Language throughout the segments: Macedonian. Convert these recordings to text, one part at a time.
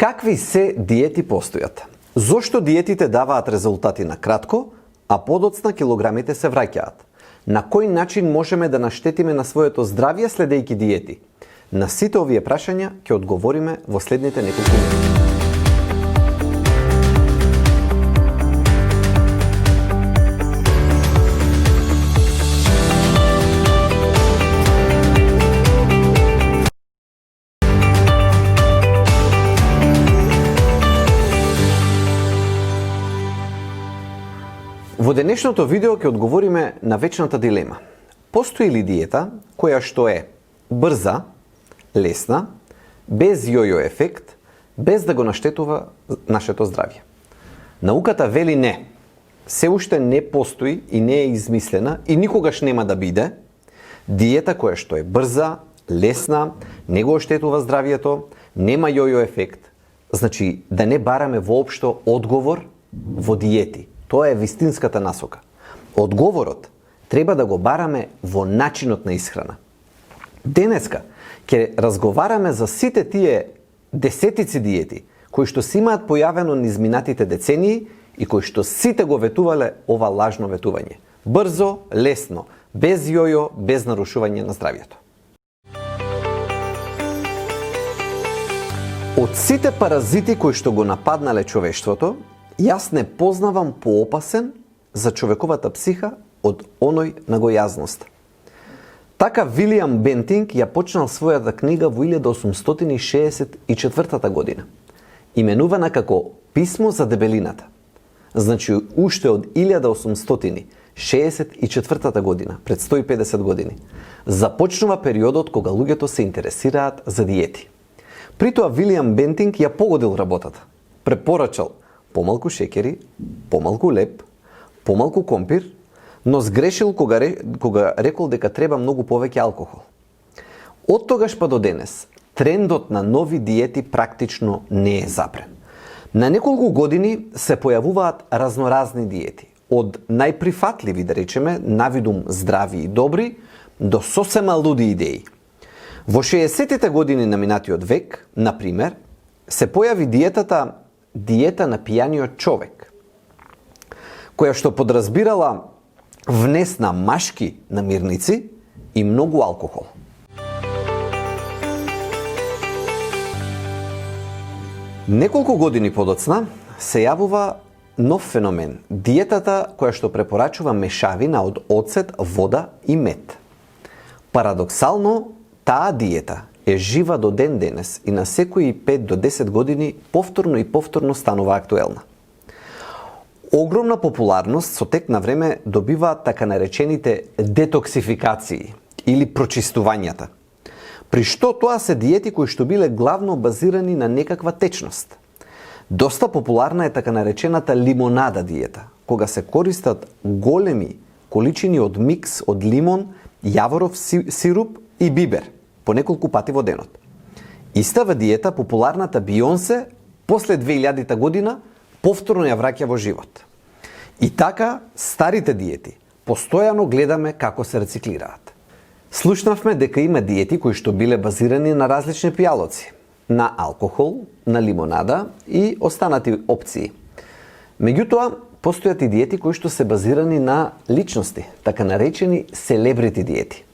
Какви се диети постојат? Зошто диетите даваат резултати на кратко, а подоцна килограмите се враќаат? На кој начин можеме да наштетиме на своето здравје следејќи диети? На сите овие прашања ќе одговориме во следните неколку минути. Во денешното видео ќе одговориме на вечната дилема. Постои ли диета која што е брза, лесна, без јојо ефект, без да го наштетува нашето здравје? Науката вели не. Се уште не постои и не е измислена и никогаш нема да биде диета која што е брза, лесна, не го оштетува здравјето, нема јојо ефект. Значи да не бараме воопшто одговор во диети. Тоа е вистинската насока. Одговорот треба да го бараме во начинот на исхрана. Денеска ќе разговараме за сите тие десетици диети кои што си имаат појавено низ минатите децении и кои што сите го ветувале ова лажно ветување. Брзо, лесно, без јојо, без нарушување на здравјето. Од сите паразити кои што го нападнале човештвото, јас не познавам поопасен за човековата психа од оној на гојазност. Така Вилијам Бентинг ја почнал својата книга во 1864 година, именувана како Писмо за дебелината. Значи, уште од 1864 година, пред 150 години, започнува периодот кога луѓето се интересираат за диети. При тоа Вилијам Бентинг ја погодил работата. Препорачал помалку шеќери, помалку леп, помалку компир, но сгрешил кога рекол дека треба многу повеќе алкохол. Од тогаш па до денес, трендот на нови диети практично не е запрен. На неколку години се појавуваат разноразни диети, од најприфатливи, да речеме, навидум здрави и добри, до сосема луди идеи. Во 60-тите години на минатиот век, например, се појави диета на пијаниот човек, која што подразбирала внес на машки намирници и многу алкохол. Неколку години подоцна се јавува нов феномен – диетата која што препорачува мешавина од оцет, вода и мед. Парадоксално, таа диета е жива до ден денес и на секои 5 до 10 години повторно и повторно станува актуелна. Огромна популарност со тек на време добиваат така наречените детоксификации или прочистувањата, при што тоа се диети кои што биле главно базирани на некаква течност. Доста популарна е така наречената лимонада диета, кога се користат големи количини од микс од лимон, јаворов сируп и бибер по неколку пати во денот. Истава диета популарната Бионсе после 2000 година повторно ја враќа во живот. И така, старите диети постојано гледаме како се рециклираат. Слушнавме дека има диети кои што биле базирани на различни пијалоци, на алкохол, на лимонада и останати опции. Меѓутоа, постојат и диети кои што се базирани на личности, така наречени селебрити диети.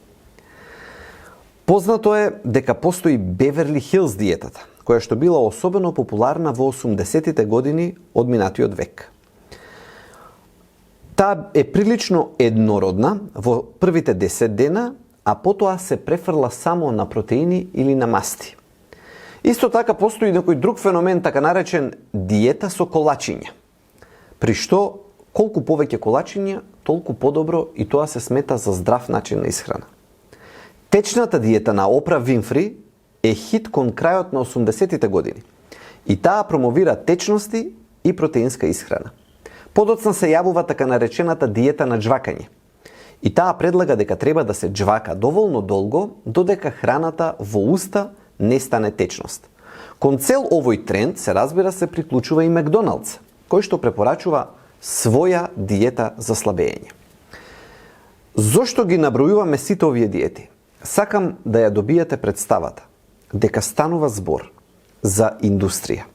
Познато е дека постои Беверли Хилс диетата, која што била особено популарна во 80-тите години од минатиот век. Таа е прилично еднородна во првите 10 дена, а потоа се префрла само на протеини или на масти. Исто така постои некој друг феномен, така наречен диета со колачиња, при што колку повеќе колачиња, толку подобро и тоа се смета за здрав начин на исхрана. Течната диета на Опра Винфри е хит кон крајот на 80-тите години и таа промовира течности и протеинска исхрана. Подоцна се јавува така наречената диета на џвакање и таа предлага дека треба да се џвака доволно долго додека храната во уста не стане течност. Кон цел овој тренд се разбира се приклучува и Макдоналдс, кој што препорачува своја диета за слабење. Зошто ги набројуваме сите овие диети? Сакам да ја добиете представата дека станува збор за индустрија,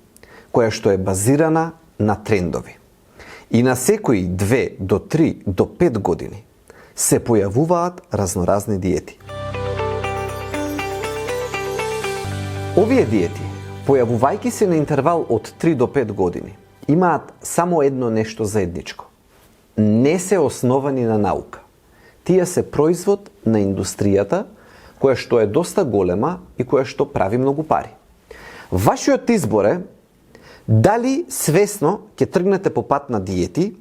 која што е базирана на трендови. И на секои 2 до 3 до 5 години се појавуваат разноразни диети. Овие диети, појавувајќи се на интервал од 3 до 5 години, имаат само едно нешто заедничко. Не се основани на наука. Тие се производ на индустријата, која што е доста голема и која што прави многу пари. Вашиот избор е дали свесно ќе тргнете по пат на диети,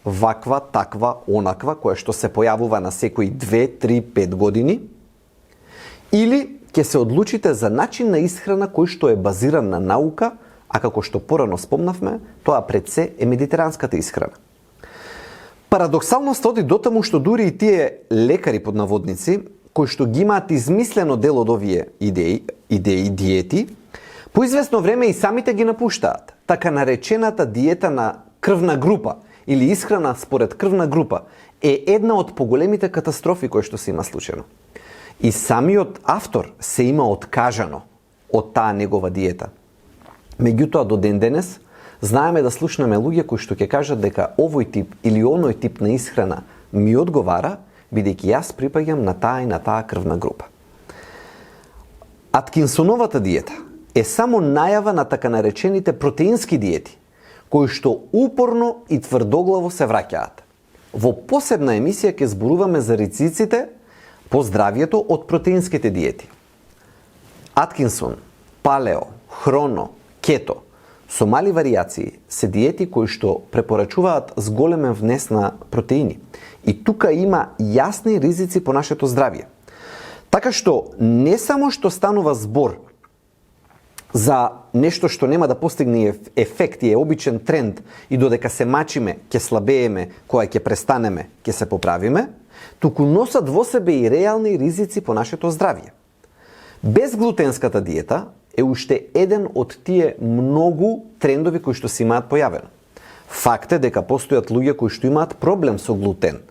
ваква, таква, онаква, која што се појавува на секои 2, 3, 5 години, или ќе се одлучите за начин на исхрана кој што е базиран на наука, а како што порано спомнавме, тоа пред се е медитеранската исхрана. Парадоксалноста оди дотаму што дури и тие лекари под наводници, кои што ги имаат измислено дел од овие идеи диети, по известно време и самите ги напуштаат. Така наречената диета на крвна група или исхрана според крвна група е една од поголемите катастрофи кои што се има случено. И самиот автор се има откажано од таа негова диета. Меѓутоа до ден денес знаеме да слушнеме луѓе кои што ќе кажат дека овој тип или оној тип на исхрана ми одговара, бидејќи јас припаѓам на таа и на таа крвна група. Аткинсоновата диета е само најава на така наречените протеински диети, кои што упорно и тврдоглаво се враќаат. Во посебна емисија ќе зборуваме за ризиците по здравието од протеинските диети. Аткинсон, палео, хроно, кето со мали варијации се диети кои што препорачуваат зголемен внес на протеини. И тука има јасни ризици по нашето здравје. Така што не само што станува збор за нешто што нема да постигне ефект и е обичен тренд и додека се мачиме, ќе слабееме, кога ќе престанеме, ќе се поправиме, туку носат во себе и реални ризици по нашето здравје. Безглутенската диета е уште еден од тие многу трендови кои што се имаат појавено. Факт е дека постојат луѓе кои што имаат проблем со глутен,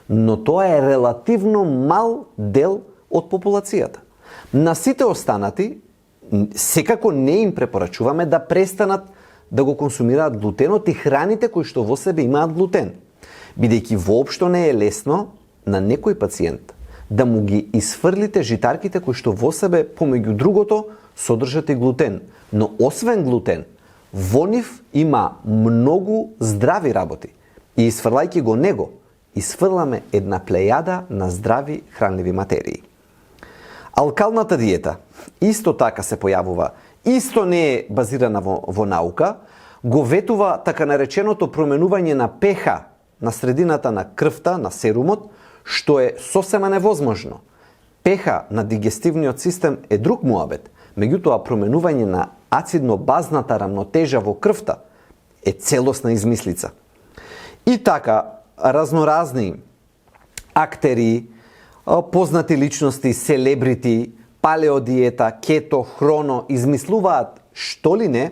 но тоа е релативно мал дел од популацијата. На сите останати, секако не им препорачуваме да престанат да го консумираат глутенот и храните кои што во себе имаат глутен, бидејќи воопшто не е лесно на некој пациент да му ги исфрлите житарките кои што во себе, помеѓу другото, содржат и глутен. Но освен глутен, во нив има многу здрави работи. И исфрлајќи го него, исфрламе една плејада на здрави хранливи материи. Алкалната диета исто така се појавува, исто не е базирана во наука, го ветува така нареченото променување на pH на средината на крвта, на серумот, што е сосема невозможно. pH на дигестивниот систем е друг муабет, меѓутоа променување на ацидно-базната рамнотежа во крвта е целосна измислица. И така, разноразни актери, познати личности, селебрити, палеодиета, кето, хроно, измислуваат што ли не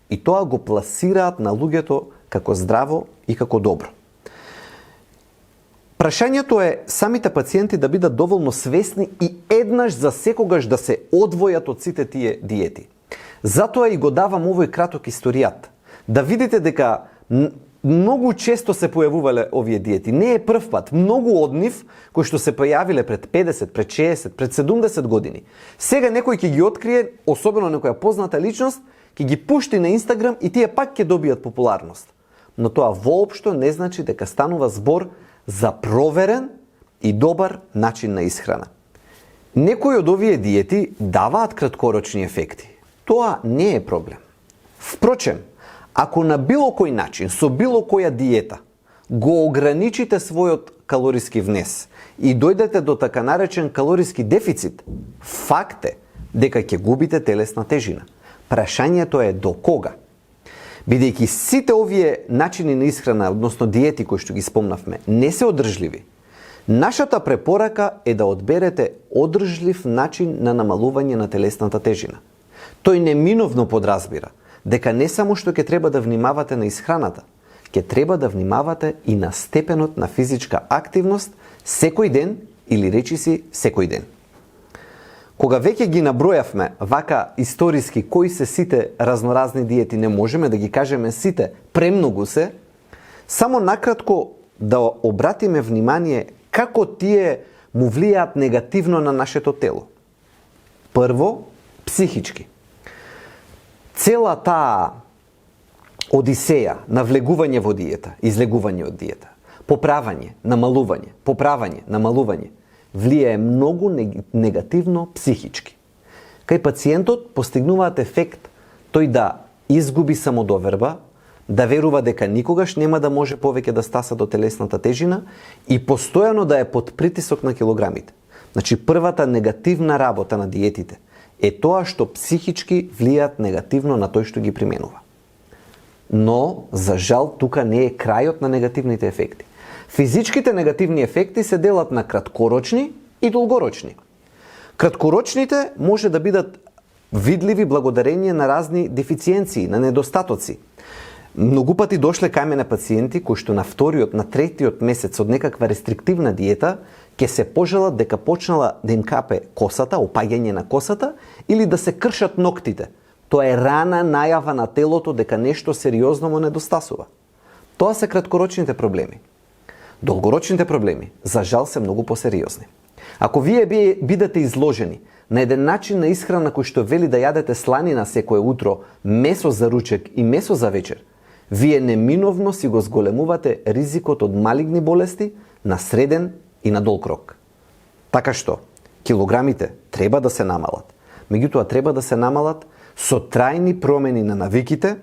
и тоа го пласираат на луѓето како здраво и како добро. Прашањето е самите пациенти да бидат доволно свесни и еднаш за секогаш да се одвојат од сите тие диети. Затоа и го давам овој краток историјат. Да видите дека многу често се појавувале овие диети. Не е прв пат. Многу од нив, кои што се појавиле пред 50, пред 60, пред 70 години, сега некој ќе ги открие, особено некоја позната личност, ќе ги пушти на Инстаграм и тие пак ќе добијат популарност. Но тоа воопшто не значи дека станува збор за проверен и добар начин на исхрана. Некои од овие диети даваат краткорочни ефекти. Тоа не е проблем. Впрочем, ако на било кој начин, со било која диета, го ограничите својот калориски внес и дојдете до така наречен калориски дефицит, факт е дека ќе губите телесна тежина. Прашањето е до кога? Бидејќи сите овие начини на исхрана, односно диети кои што ги спомнавме, не се одржливи, нашата препорака е да одберете одржлив начин на намалување на телесната тежина. Тој неминовно подразбира дека не само што ќе треба да внимавате на исхраната, ќе треба да внимавате и на степенот на физичка активност секој ден или речиси секој ден. Кога веќе ги набројавме вака историски кои се сите разноразни диети, не можеме да ги кажеме сите, премногу се, само накратко да обратиме внимание како тие му влијаат негативно на нашето тело. Прво, психички. Цела таа одисеја на влегување во диета, излегување од диета, поправање, намалување, влијае многу негативно психички. Кај пациентот постигнуваат ефект тој да изгуби самодоверба, да верува дека никогаш нема да може повеќе да стаса до телесната тежина и постојано да е под притисок на килограмите. Значи, првата негативна работа на диетите е тоа што психички влијаат негативно на тој што ги применува. Но, за жал, тука не е крајот на негативните ефекти. Физичките негативни ефекти се делат на краткорочни и долгорочни. Краткорочните може да бидат видливи благодарение на разни дефициенции, на недостатоци. Многу пати дошле кај мене пациенти кои што на вториот, на третиот месец од некаква рестриктивна диета ќе се пожелат дека почнала да им капе косата, опаѓање на косата или да се кршат ноктите. Тоа е рана најава на телото дека нешто сериозно му недостасува. Тоа се краткорочните проблеми. Долгорочните проблеми, за жал, се многу посериозни. Ако вие бидете изложени на еден начин на исхрана кој што вели да јадете сланина секое утро, месо за ручек и месо за вечер, вие неминовно си го зголемувате ризикот од малигни болести на среден и на долг рок. Така што, килограмите треба да се намалат. Меѓутоа треба да се намалат со трајни промени на навиките,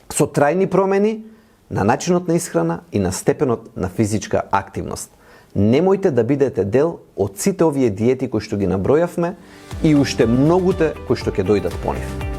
со трајни промени на начинот на исхрана и на степенот на физичка активност. Немојте да бидете дел од сите овие диети кои што ги набројавме и уште многуте кои што ќе дојдат по нив.